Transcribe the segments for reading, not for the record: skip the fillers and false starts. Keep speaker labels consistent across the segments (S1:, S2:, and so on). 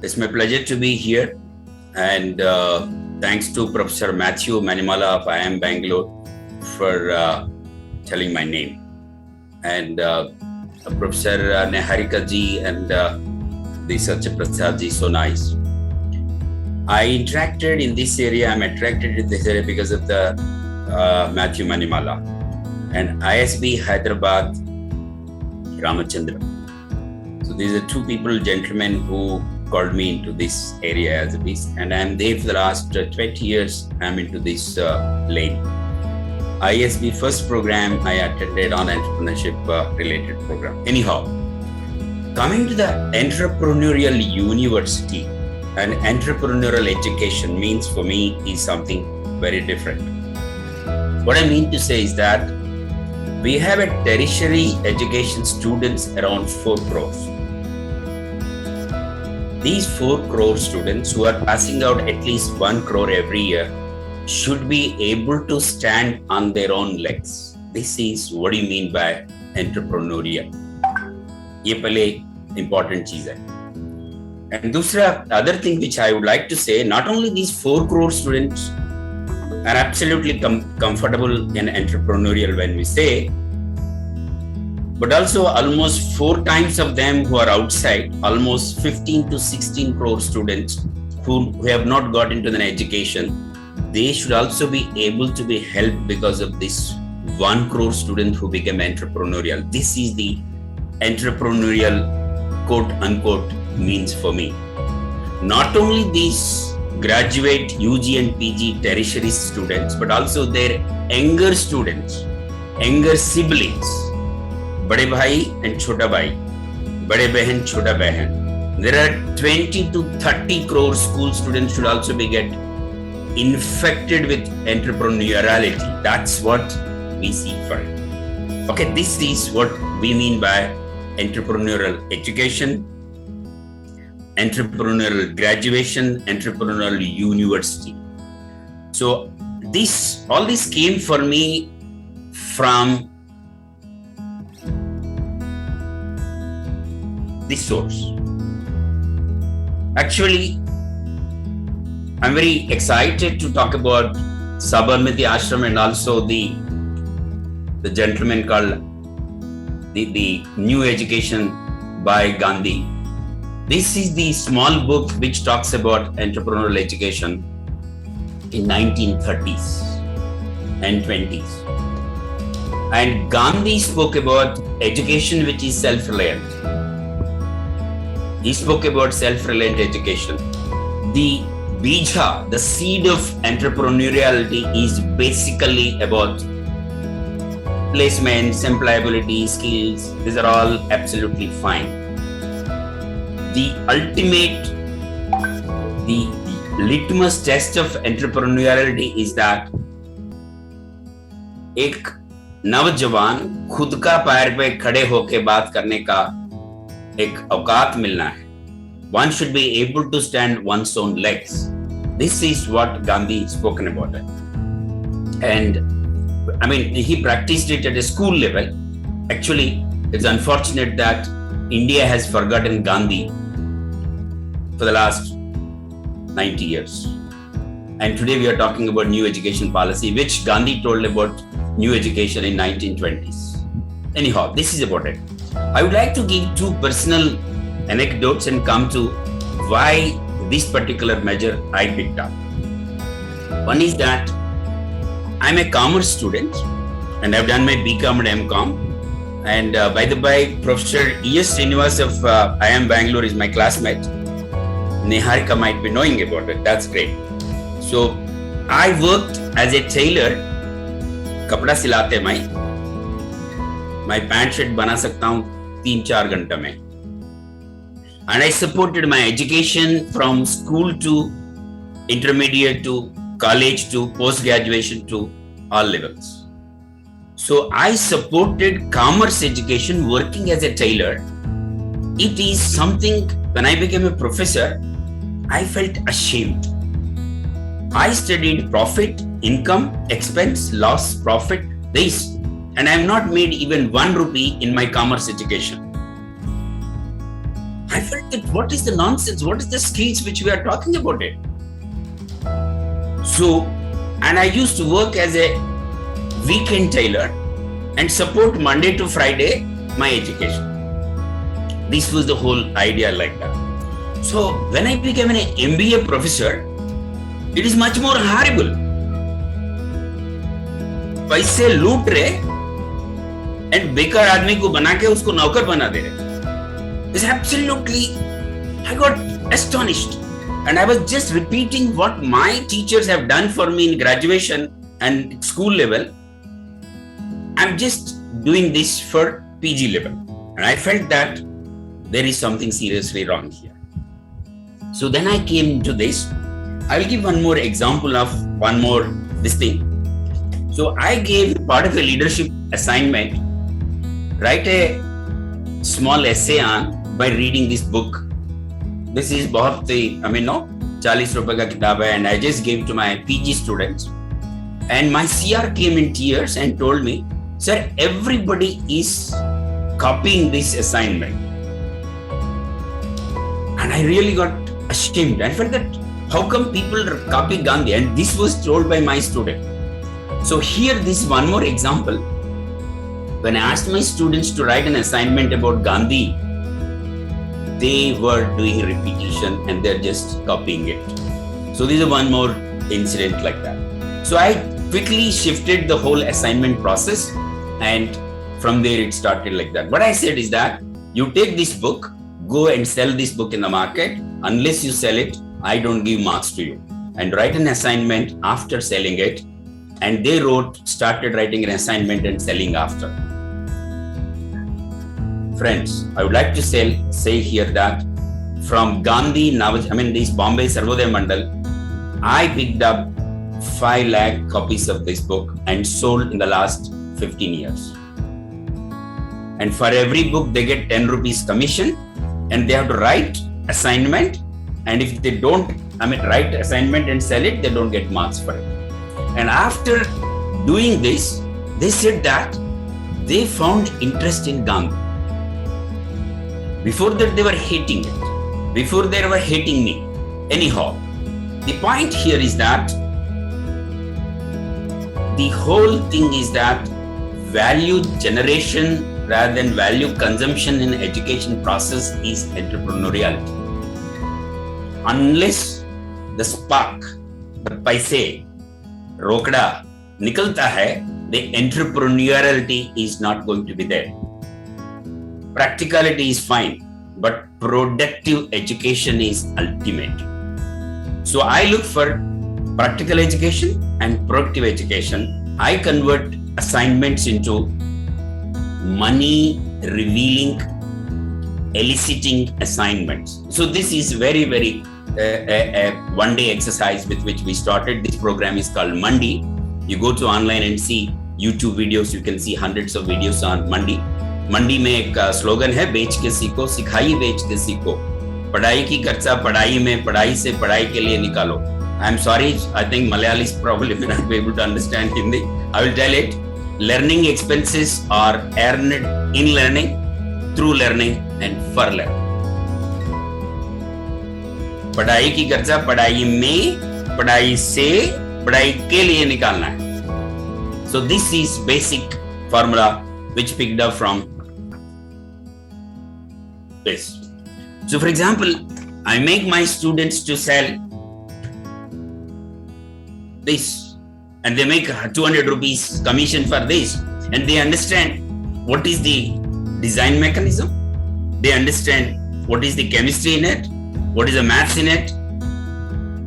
S1: It's my pleasure to be here, and thanks to Professor Matthew Manimala of IIM Bangalore for telling my name, and Professor Niharika ji and the Satya Prasad ji, so nice. I interacted in this area, I'm attracted in this area because of the Matthew Manimala and ISB Hyderabad Ramachandra. So these are two people, gentlemen, who called me into this area as a beast, and I'm there for the last 20 years. I'm into this lane. ISB first program I attended on entrepreneurship related program. Anyhow, coming to the entrepreneurial university and entrepreneurial education means for me is something very different. What I mean to say is that we have a tertiary education students around 4 crores. These 4 crore students who are passing out at least 1 crore every year should be able to stand on their own legs. This is what do you mean by entrepreneurial. ये पहले important चीज है. And दूसरा other thing which I would like to say, not only these 4 crore students are absolutely comfortable in entrepreneurial when we say, but also almost 4 times of them who are outside, almost 15 to 16 crore students who have not got into an education, they should also be able to be helped because of this 1 crore student who became entrepreneurial. This is the entrepreneurial quote unquote means for me. Not only these graduate UG and PG tertiary students, but also their younger students, younger siblings, बड़े भाई and छोटा भाई, बड़े बहन छोटा बहन. There are 20 to 30 crore school students should also be get infected with entrepreneuriality. That's what we see for it. Okay, this is what we mean by entrepreneurial education, entrepreneurial graduation, entrepreneurial university. So all this came for me from this source. Actually, I'm very excited to talk about Sabarmati Ashram and also the gentleman called the New Education by Gandhi. This is the small book which talks about entrepreneurial education in 1930s and 20s. And Gandhi spoke about education which is self-reliant. He spoke about self-reliant education. The bija, the seed of entrepreneuriality is basically about placements, employability, skills. These are all absolutely fine. The ultimate, the litmus test of entrepreneuriality is that एक नौजवान खुद का पैर पे खड़े होके बात करने का एक औकात मिलना है. One should be able to stand one's own legs. This is what Gandhi spoken about it. And I mean, he practiced it at a school level. Actually, it's unfortunate that India has forgotten Gandhi for the last 90 years. And today we are talking about new education policy, which Gandhi told about new education in 1920s. Anyhow, this is about it. I would like to give 2 personal anecdotes and come to why this particular measure I picked up. One is that I'm a commerce student and I've done my BCom and MCom. And by the way, Professor E.S. Srinivas of IIM Bangalore is my classmate. Niharika might be knowing about it. That's great. So I worked as a tailor. कपड़ा सिलाते मैं pant shirt बना सकता हूँ 3-4 घंटे में. And I supported my education from school to intermediate to college to post-graduation to all levels. So I supported commerce education working as a tailor. It is something, when I became a professor, I felt ashamed. I studied profit, income, expense, loss, profit, this, and I have not made even 1 rupee in my commerce education. I felt that what is the nonsense? What is the skills which we are talking about it? So, and I used to work as a weekend tailor and support Monday to Friday my education. This was the whole idea like that. So when I became an MBA professor, it is much more horrible. पैसे लूट रहे and बेकार आदमी को बना के उसको नौकर बना दे रहे. It's absolutely, I got astonished. And I was just repeating what my teachers have done for me in graduation and school level. I'm just doing this for PG level. And I felt that there is something seriously wrong here. So then I came to this. I will give one more example of one more this thing. So I gave part of a leadership assignment, write a small essay on by reading this book. This is बहुत ही, 40 रुपए का किताब है, and I just gave to my PG students. And my CR came in tears and told me, sir, everybody is copying this assignment. And I really got ashamed. I felt that how come people copy Gandhi? And this was told by my student. So here, this one more example. When I asked my students to write an assignment about Gandhi, they were doing repetition and they're just copying it. So this is one more incident like that. So I quickly shifted the whole assignment process, and from there it started like that. What I said is that you take this book, go and sell this book in the market. Unless you sell it, I don't give marks to you. And write an assignment after selling it. And they started writing an assignment and selling after. Friends, I would like to say here that from Gandhi, this Bombay Sarvodaya Mandal, I picked up 5 lakh copies of this book and sold in the last 15 years. And for every book, they get 10 rupees commission, and they have to write assignment. And if they don't, write assignment and sell it, they don't get marks for it. And after doing this, they said that they found interest in Gandhi. Before that, they were hating it. Before they were hating me. Anyhow, the point here is that the whole thing is that value generation rather than value consumption in education process is entrepreneuriality. Unless the spark, the paise, rokda, nikalta hai, the entrepreneuriality is not going to be there. Practicality is fine, but productive education is ultimate. So I look for practical education and productive education. I convert assignments into money revealing, eliciting assignments. So this is very, very one-day exercise with which we started. This program is called Mandi. You go to online and see YouTube videos. You can see hundreds of videos on Mandi. मंडी में एक slogan है, बेच के सीखो, सिखाई बेच के सीखो, पढ़ाई की खर्चा पढ़ाई में, पढ़ाई से पढ़ाई के लिए निकालो. I am sorry, I think Malayalis probably may not be able to understand Hindi. I will tell it. Learning expenses are earned in learning, through learning and for learning. पढ़ाई की खर्चा पढ़ाई में, पढ़ाई से पढ़ाई के लिए निकालना है. So this is basic formula which picked up from this. So for example, I make my students to sell this, and they make 200 rupees commission for this, and they understand what is the design mechanism, they understand what is the chemistry in it, what is the maths in it,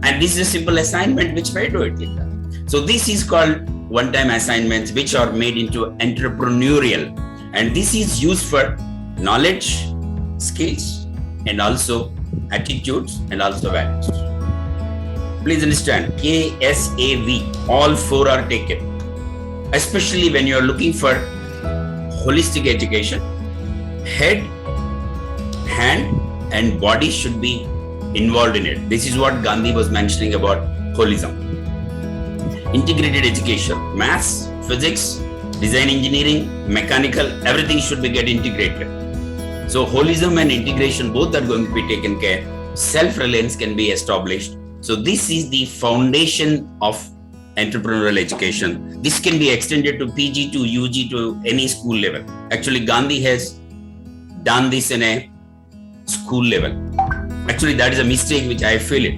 S1: and this is a simple assignment which I do it like that. So this is called one-time assignments, which are made into entrepreneurial, and this is used for knowledge, skills, and also attitudes and also values. Please understand, KSAV, all 4 are taken, especially when you are looking for holistic education. Head, hand, and body should be involved in it. This is what Gandhi was mentioning about holism. Integrated education, maths, physics, design engineering, mechanical, everything should be get integrated. So holism and integration both are going to be taken care. Self-reliance can be established. So this is the foundation of entrepreneurial education. This can be extended to PG, to UG, to any school level. Actually, Gandhi has done this in a school level. Actually, that is a mistake which I feel it.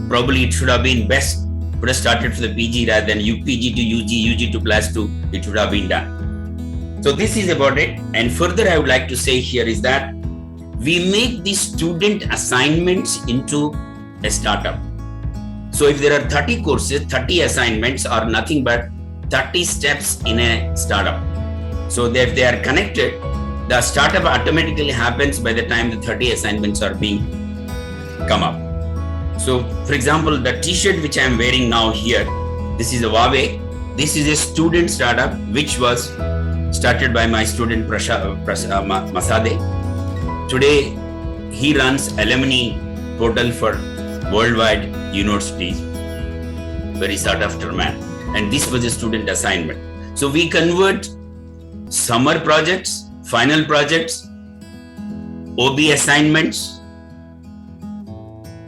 S1: Probably it should have been best, would have started for the PG rather than PG to UG, UG to plus 2, it should have been done. So this is about it. And further I would like to say here is that we make the student assignments into a startup. So if there are 30 courses, 30 assignments are nothing but 30 steps in a startup. So if they are connected, the startup automatically happens by the time the 30 assignments are being come up. So for example, the t-shirt which I am wearing now here, this is a Huawei. This is a student startup which was started by my student Masade. Today, he runs alumni portal for worldwide universities. Very sought after man. And this was a student assignment. So we convert summer projects, final projects, OB assignments,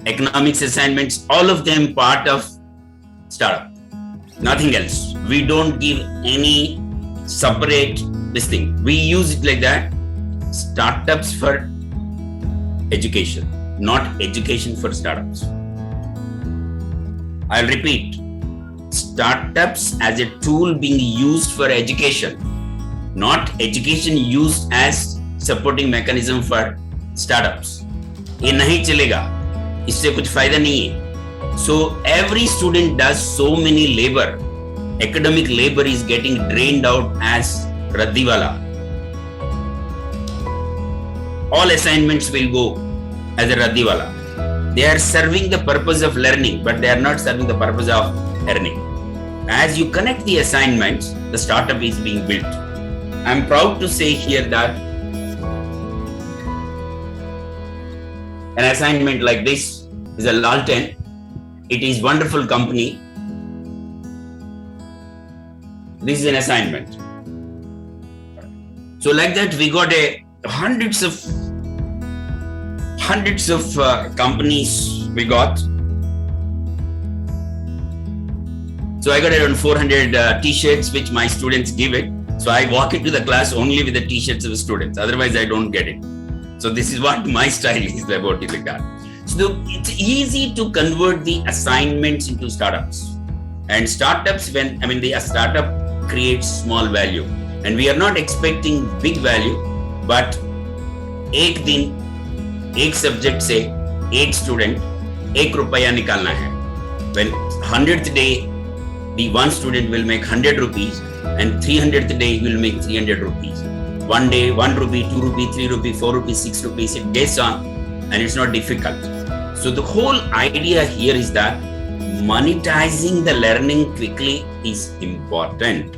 S1: economics assignments, all of them part of startup. Nothing else. We don't give any separate this thing. We use it like that. Startups for education, not education for startups. I'll repeat. Startups as a tool being used for education, not education used as supporting mechanism for startups. ये नहीं चलेगा, इससे कुछ फायदा नहीं है. So every student does so many labor. Academic labor is getting drained out as Raddiwala. All assignments will go as a Raddiwala. They are serving the purpose of learning, but they are not serving the purpose of earning. As you connect the assignments, the startup is being built. I'm proud to say here that an assignment like this is a Lalten. It is wonderful company. This is an assignment. So like that, we got hundreds of companies we got. So I got around 400 t-shirts which my students give it. So I walk into the class only with the t-shirts of the students. Otherwise I don't get it. So this is what my style is about it like that. So it's easy to convert the assignments into startups. And startups, a startup creates small value. And we are not expecting big value, but एक दिन एक subject से एक student ₹1 निकालना है. When 100th day, the one student will make 100 rupees and 300th day he will make 300 rupees. One day, 1 rupee, 2 rupee, 3 rupee, 4 rupees, 6 rupees, it gets on and it's not difficult. So the whole idea here is that monetizing the learning quickly is important.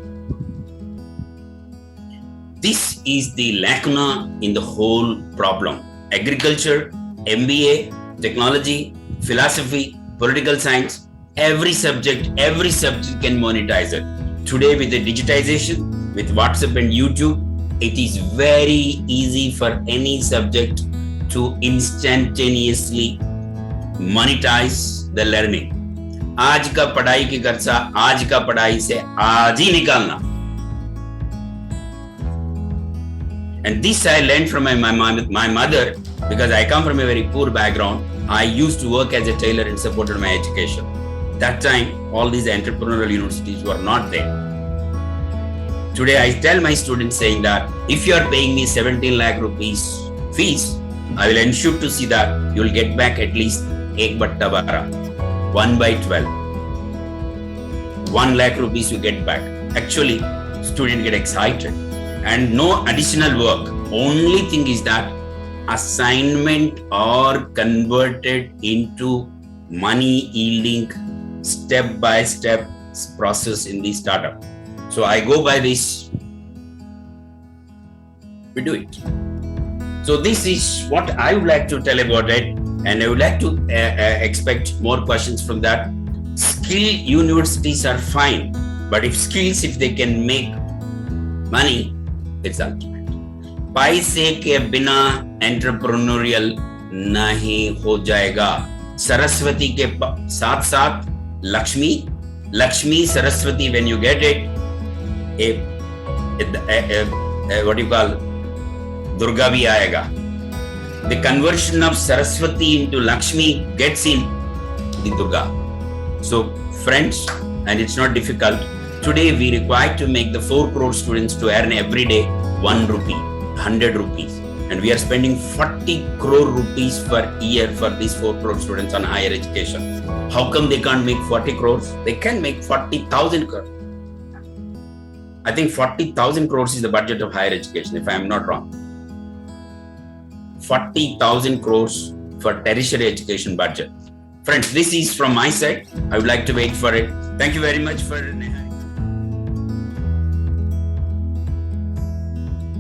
S1: This is the lacuna in the whole problem. Agriculture, MBA, technology, philosophy, political science, every subject can monetize it. Today with the digitization, with WhatsApp and YouTube, it is very easy for any subject to instantaneously monetize the learning. आज का पढ़ाई की खर्चा आज का पढ़ाई से आज ही निकालना. And this I learned from my mother, because I come from a very poor background. I used to work as a tailor and supported my education. That time, all these entrepreneurial universities were not there. Today, I tell my students saying that if you are paying me 17 lakh rupees fees, I will ensure to see that you will get back at least 1/12. 1 lakh rupees you get back. Actually, students get excited. And no additional work. Only thing is that assignment are converted into money yielding step-by-step process in the startup. So I go by this. We do it. So this is what I would like to tell about it. And I would like to expect more questions from that. Skill universities are fine. But if they can make money, it's ultimate. पैसे के बिना entrepreneurial नहीं हो जाएगा। सरस्वती के साथ साथ Lakshmi, Lakshmi Saraswati, when you get it, what do you call, Durga भी आएगा। The conversion of Saraswati into Lakshmi gets in the Durga. So friends, and it's not difficult. Today we require to make the 4 crore students to earn every day 1 rupee, 100 rupees. And we are spending 40 crore rupees per year for these 4 crore students on higher education. How come they can't make 40 crores? They can make 40,000 crores. I think 40,000 crores is the budget of higher education, if I am not wrong. 40,000 crores for tertiary education budget. Friends, this is from my side. I would like to wait for it. Thank you very much for